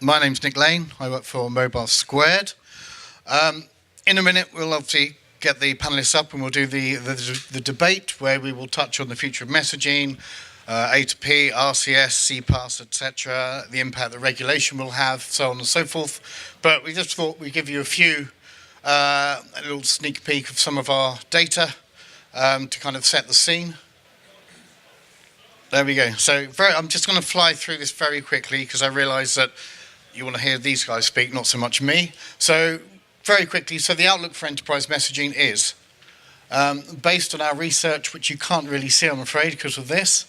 My name's Nick Lane. I work for Mobilesquared. In a minute, we'll obviously get the panelists up and we'll do the debate where we will touch on the future of messaging, A2P, RCS, CPaaS, etc., the impact that regulation will have, so on and so forth. But we just thought we'd give you a little sneak peek of some of our data to kind of set the scene. There we go. So I'm just going to fly through this very quickly because I realise that you want to hear these guys speak, not so much me. So very quickly, so the outlook for enterprise messaging is, based on our research, which you can't really see, I'm afraid, because of this.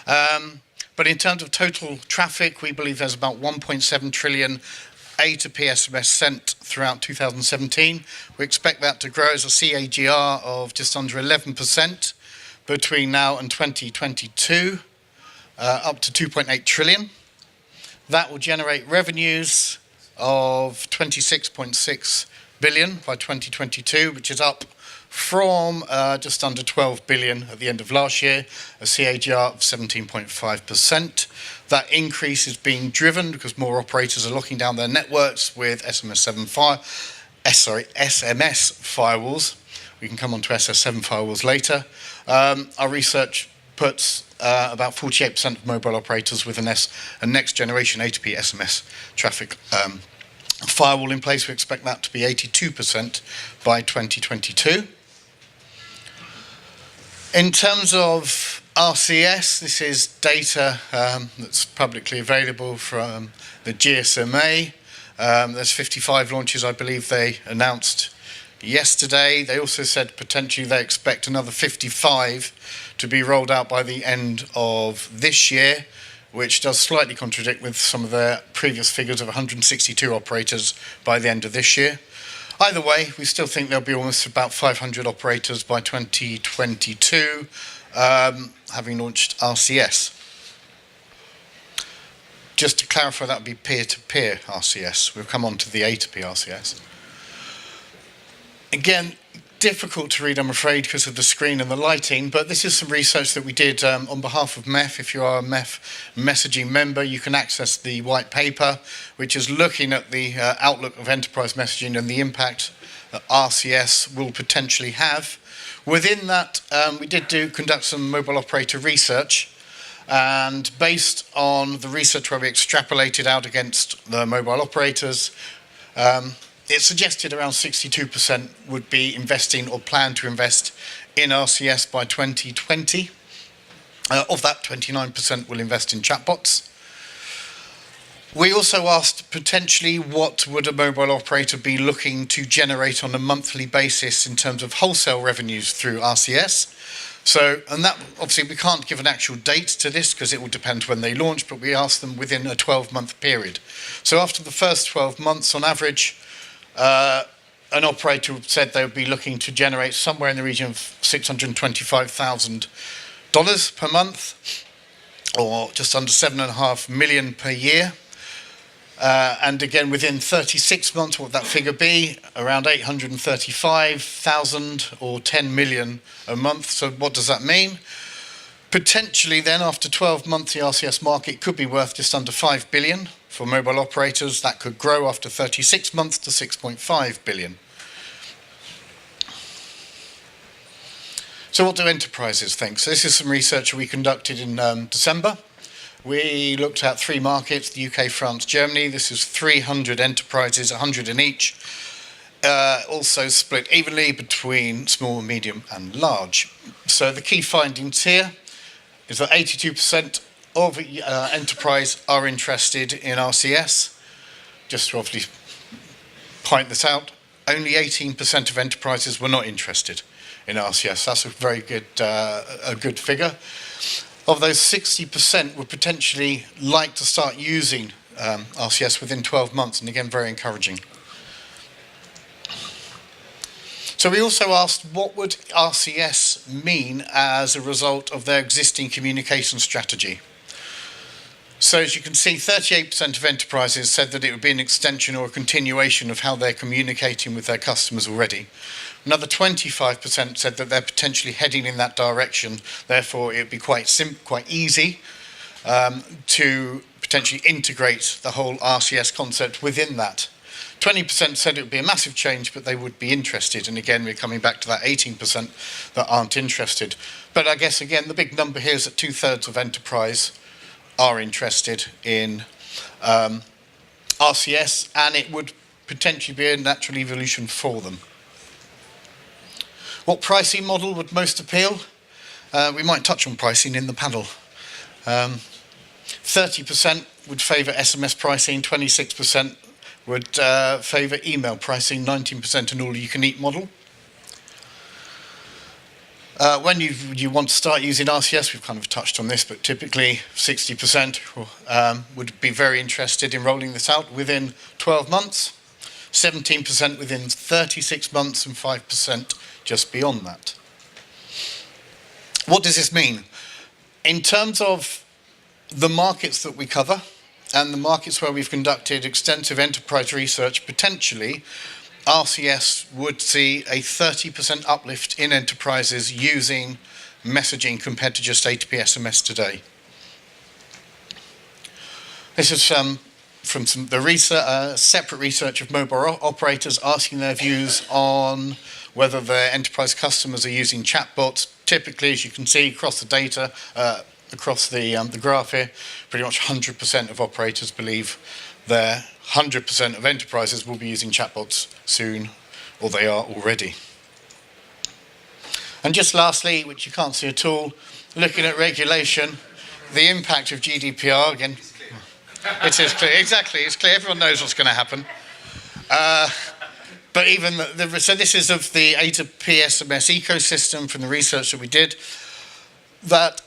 But in terms of total traffic, we believe there's about 1.7 trillion A2P SMS sent throughout 2017. We expect that to grow as a CAGR of just under 11% between now and 2022, up to 2.8 trillion. That will generate revenues of 26.6 billion by 2022, which is up from just under 12 billion at the end of last year, a CAGR of 17.5%. That increase is being driven because more operators are locking down their networks with SMS firewalls. We can come on to SS7 firewalls later. Our research puts about 48% of mobile operators with a next generation A2P SMS traffic firewall in place. We expect that to be 82% by 2022. In terms of RCS, this is data that's publicly available from the GSMA. There's 55 launches, I believe they announced yesterday. They also said potentially they expect another 55 to be rolled out by the end of this year, which does slightly contradict with some of their previous figures of 162 operators by the end of this year. Either way, we still think there'll be almost about 500 operators by 2022, having launched RCS. Just to clarify, that would be peer-to-peer RCS. We'll come on to the A2P RCS. Again, difficult to read, I'm afraid, because of the screen and the lighting, but this is some research that we did on behalf of MEF. If you are a MEF messaging member, you can access the white paper, which is looking at the outlook of enterprise messaging and the impact that RCS will potentially have. Within that, we did conduct some mobile operator research, and based on the research where we extrapolated out against the mobile operators, it suggested around 62% would be investing or plan to invest in RCS by 2020. Of that, 29% will invest in chatbots. We also asked potentially what would a mobile operator be looking to generate on a monthly basis in terms of wholesale revenues through RCS. So, and that obviously we can't give an actual date to this because it will depend when they launch, but we asked them within a 12-month period. So after the first 12 months, on average, an operator said they would be looking to generate somewhere in the region of $625,000 per month, or just under 7.5 million per year. And again, within 36 months, what would that figure be? Around 835,000 or 10 million a month. So what does that mean? Potentially then, after 12 months, the RCS market could be worth just under 5 billion. For mobile operators, that could grow after 36 months to 6.5 billion. So what do enterprises think? So this is some research we conducted in December. We looked at 3 markets, the UK, France, Germany. This is 300 enterprises, 100 in each. Also split evenly between small, medium and large. So the key findings here is that 82% of enterprise are interested in RCS. Just to obviously point this out, only 18% of enterprises were not interested in RCS. That's a very good figure. Of those, 60% would potentially like to start using RCS within 12 months, and again, very encouraging. So we also asked what would RCS mean as a result of their existing communication strategy. So as you can see, 38% of enterprises said that it would be an extension or a continuation of how they're communicating with their customers already. Another 25% said that they're potentially heading in that direction. Therefore, it would be quite easy to potentially integrate the whole RCS concept within that. 20% said it would be a massive change, but they would be interested. And again, we're coming back to that 18% that aren't interested. But I guess, again, the big number here is that 2/3 of enterprise are interested in RCS, and it would potentially be a natural evolution for them. What pricing model would most appeal? We might touch on pricing in the panel. 30% would favour SMS pricing, 26% would favour email pricing, 19% an all-you-can-eat model. When you want to start using RCS, we've kind of touched on this, but typically 60% would be very interested in rolling this out within 12 months, 17% within 36 months, and 5% just beyond that. What does this mean? In terms of the markets that we cover, and the markets where we've conducted extensive enterprise research, potentially RCS would see a 30% uplift in enterprises using messaging compared to just A2P SMS today. This is from the research, separate research of mobile operators asking their views on whether their enterprise customers are using chatbots. Typically, as you can see across the data, across the graph here, pretty much 100% of operators believe their 100% of enterprises will be using chatbots soon, or they are already. And just lastly, which you can't see at all, looking at regulation, the impact of GDPR, again, it is clear, exactly, it's clear, everyone knows what's going to happen. But even, so this is of the A2P SMS ecosystem from the research that we did, that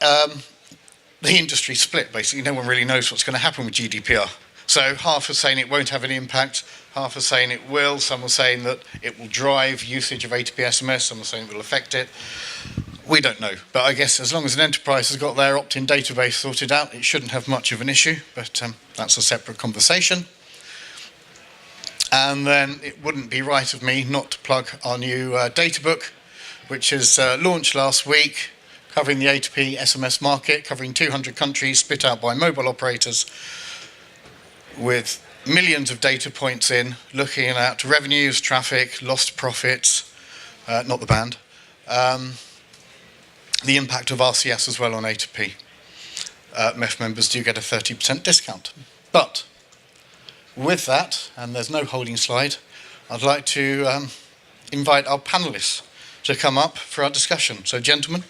the industry split, basically. No one really knows what's going to happen with GDPR. So half are saying it won't have any impact, half are saying it will, some are saying that it will drive usage of A2P SMS, some are saying it will affect it. We don't know, but I guess as long as an enterprise has got their opt-in database sorted out, it shouldn't have much of an issue, but that's a separate conversation. And then it wouldn't be right of me not to plug our new data book, which is launched last week, covering the A2P SMS market, covering 200 countries, split out by mobile operators, with millions of data points in, looking at revenues, traffic, lost profits, not the band, the impact of RCS as well on A2P. MEF members do get a 30% discount. But with that, and there's no holding slide, I'd like to invite our panelists to come up for our discussion. So, gentlemen.